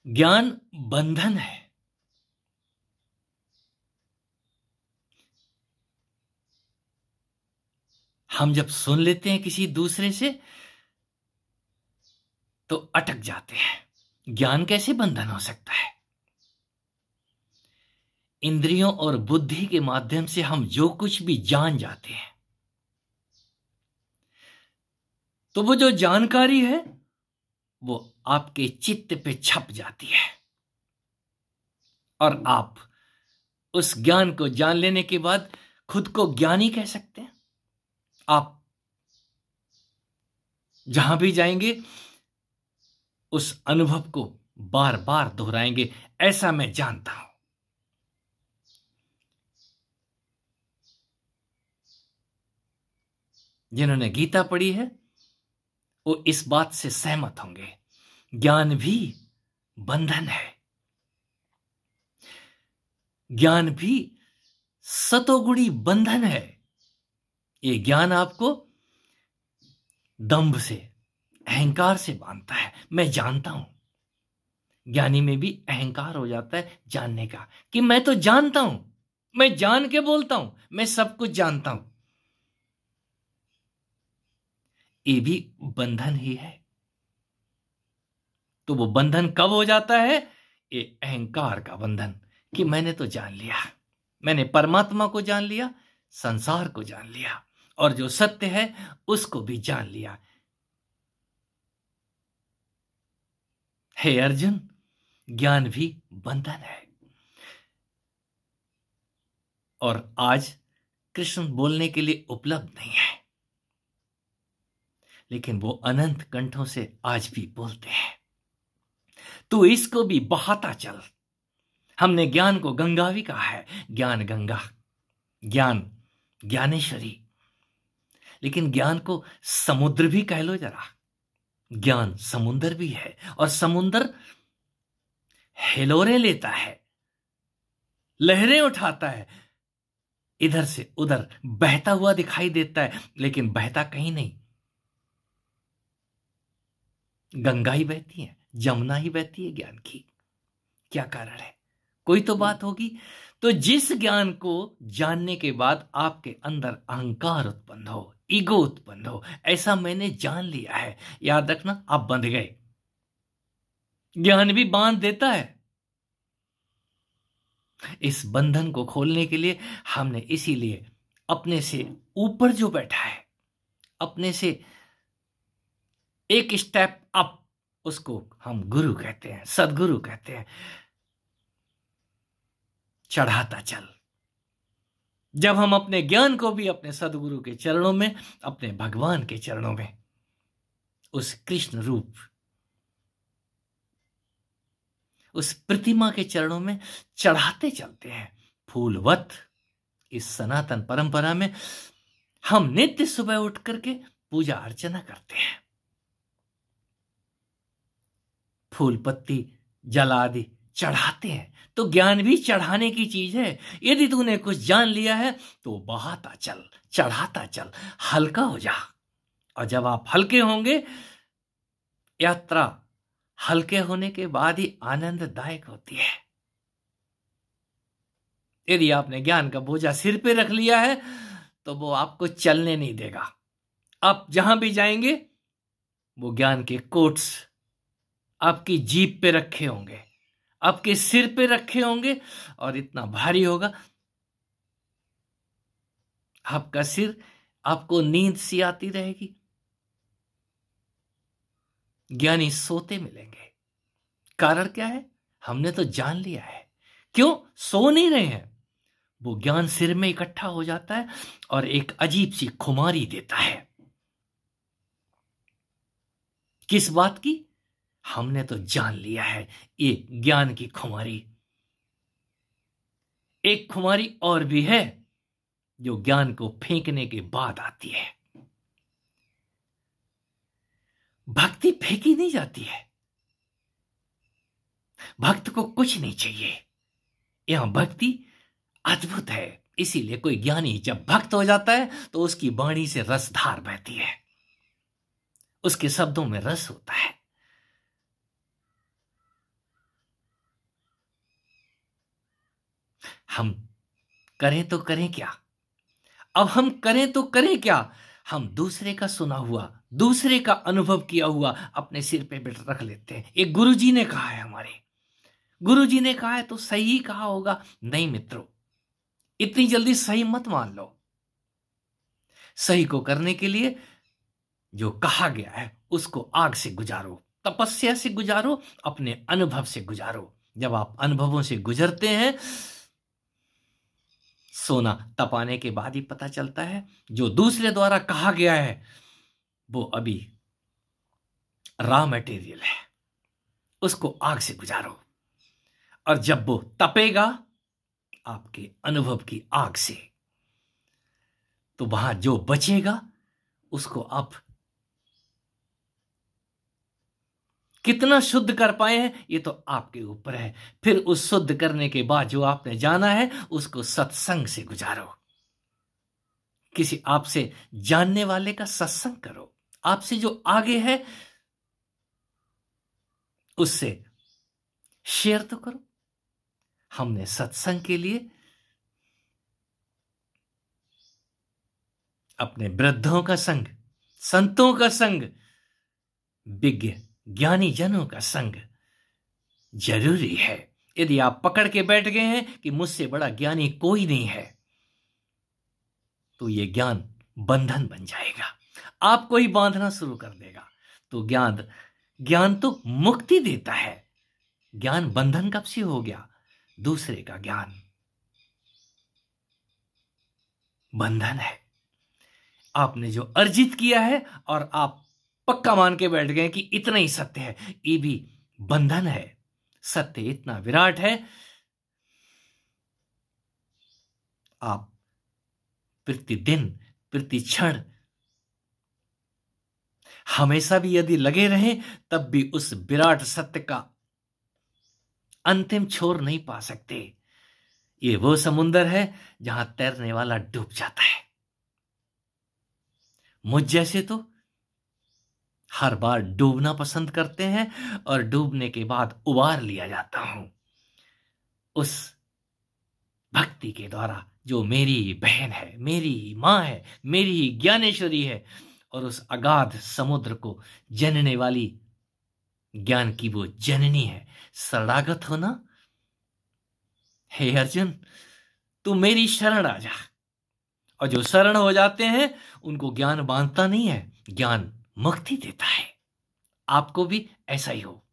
ज्ञान बंधन है। हम जब सुन लेते हैं किसी दूसरे से तो अटक जाते हैं। ज्ञान कैसे बंधन हो सकता है? इंद्रियों और बुद्धि के माध्यम से हम जो कुछ भी जान जाते हैं, तो वो जो जानकारी है वो आपके चित्त पे छप जाती है और आप उस ज्ञान को जान लेने के बाद खुद को ज्ञानी कह सकते हैं। आप जहां भी जाएंगे उस अनुभव को बार बार दोहराएंगे, ऐसा मैं जानता हूं। जिन्होंने गीता पढ़ी है वो इस बात से सहमत होंगे, ज्ञान भी बंधन है। ज्ञान भी सतोगुणी बंधन है। ये ज्ञान आपको दंभ से, अहंकार से बांधता है। मैं जानता हूं। ज्ञानी में भी अहंकार हो जाता है जानने का, कि मैं तो जानता हूं, मैं जान के बोलता हूं, मैं सब कुछ जानता हूं। ये भी बंधन ही है। तो वो बंधन कब हो जाता है? ये अहंकार का बंधन, कि मैंने तो जान लिया, मैंने परमात्मा को जान लिया, संसार को जान लिया, और जो सत्य है उसको भी जान लिया। हे अर्जुन, ज्ञान भी बंधन है। और आज कृष्ण बोलने के लिए उपलब्ध नहीं है, लेकिन वो अनंत कंठों से आज भी बोलते हैं। तू इसको भी बहाता चल। हमने ज्ञान को गंगा भी कहा है, ज्ञान गंगा, ज्ञान ज्ञानेश्वरी। लेकिन ज्ञान को समुद्र भी कह लो जरा। ज्ञान समुद्र भी है, और समुद्र हिलोरें लेता है, लहरें उठाता है, इधर से उधर बहता हुआ दिखाई देता है, लेकिन बहता कहीं नहीं। गंगा ही बहती है, जमुना ही बहती है ज्ञान की। क्या कारण है? कोई तो बात होगी। तो जिस ज्ञान को जानने के बाद आपके अंदर अहंकार उत्पन्न हो, ईगो उत्पन्न हो, ऐसा मैंने जान लिया है, याद रखना आप बंध गए। ज्ञान भी बांध देता है। इस बंधन को खोलने के लिए हमने इसीलिए अपने से ऊपर जो बैठा है, अपने से एक स्टेप अप, उसको हम गुरु कहते हैं, सदगुरु कहते हैं। चढ़ाता चल। जब हम अपने ज्ञान को भी अपने सदगुरु के चरणों में, अपने भगवान के चरणों में, उस कृष्ण रूप, उस प्रतिमा के चरणों में चढ़ाते चलते हैं फूलवत। इस सनातन परंपरा में हम नित्य सुबह उठ करके पूजा अर्चना करते हैं। फूल पत्ती जल आदि चढ़ाते हैं। तो ज्ञान भी चढ़ाने की चीज है। यदि तूने कुछ जान लिया है तो बहाता चल, चढ़ाता चल, हल्का हो जा। और जब आप हल्के होंगे, यात्रा हल्के होने के बाद ही आनंददायक होती है। यदि आपने ज्ञान का बोझा सिर पे रख लिया है तो वो आपको चलने नहीं देगा। आप जहां भी जाएंगे वो ज्ञान के कोट्स आपकी जीभ पे रखे होंगे, आपके सिर पे रखे होंगे, और इतना भारी होगा आपका सिर, आपको नींद सी आती रहेगी। ज्ञानी सोते मिलेंगे। कारण क्या है? हमने तो जान लिया है। क्यों सो नहीं रहे हैं? वो ज्ञान सिर में इकट्ठा हो जाता है और एक अजीब सी खुमारी देता है। किस बात की? हमने तो जान लिया है। ये ज्ञान की खुमारी। एक खुमारी और भी है जो ज्ञान को फेंकने के बाद आती है। भक्ति फेंकी नहीं जाती है। भक्त को कुछ नहीं चाहिए। यहां भक्ति अद्भुत है। इसीलिए कोई ज्ञानी जब भक्त हो जाता है तो उसकी वाणी से रसधार बहती है, उसके शब्दों में रस होता है। हम करें तो करें क्या? अब हम करें तो करें क्या? हम दूसरे का सुना हुआ, दूसरे का अनुभव किया हुआ अपने सिर पे रख लेते हैं। एक गुरुजी ने कहा है, हमारे गुरुजी ने कहा है तो सही ही कहा होगा। नहीं मित्रों, इतनी जल्दी सही मत मान लो। सही को करने के लिए जो कहा गया है उसको आग से गुजारो, तपस्या से गुजारो, अपने अनुभव से गुजारो। जब आप अनुभवों से गुजरते हैं, सोना तपाने के बाद ही पता चलता है। जो दूसरे द्वारा कहा गया है वो अभी रॉ मटेरियल है, उसको आग से गुजारो। और जब वो तपेगा आपके अनुभव की आग से, तो वहां जो बचेगा उसको आप कितना शुद्ध कर पाए हैं ये तो आपके ऊपर है। फिर उस शुद्ध करने के बाद जो आपने जाना है उसको सत्संग से गुजारो। किसी आपसे जानने वाले का सत्संग करो, आपसे जो आगे है उससे शेयर तो करो। हमने सत्संग के लिए अपने वृद्धों का संग, संतों का संग, विज्ञ ज्ञानी जनों का संग जरूरी है। यदि आप पकड़ के बैठ गए हैं कि मुझसे बड़ा ज्ञानी कोई नहीं है, तो यह ज्ञान बंधन बन जाएगा, आपको ही बांधना शुरू कर देगा। तो ज्ञान तो मुक्ति देता है। ज्ञान बंधन कब से हो गया? दूसरे का ज्ञान बंधन है। आपने जो अर्जित किया है और आप पक्का मान के बैठ गए कि इतना ही सत्य है, ये भी बंधन है। सत्य इतना विराट है, आप प्रतिदिन प्रति क्षण हमेशा भी यदि लगे रहें तब भी उस विराट सत्य का अंतिम छोर नहीं पा सकते। ये वो समुंदर है जहां तैरने वाला डूब जाता है। मुझ जैसे तो हर बार डूबना पसंद करते हैं और डूबने के बाद उबार लिया जाता हूं उस भक्ति के द्वारा जो मेरी बहन है, मेरी मां है, मेरी ज्ञानेश्वरी है, और उस अगाध समुद्र को जनने वाली ज्ञान की वो जननी है। शरणागत हो ना, हे अर्जुन, तू मेरी शरण आ जा। और जो शरण हो जाते हैं उनको ज्ञान बांधता नहीं है, ज्ञान मुक्ति देता है। आपको भी ऐसा ही हो।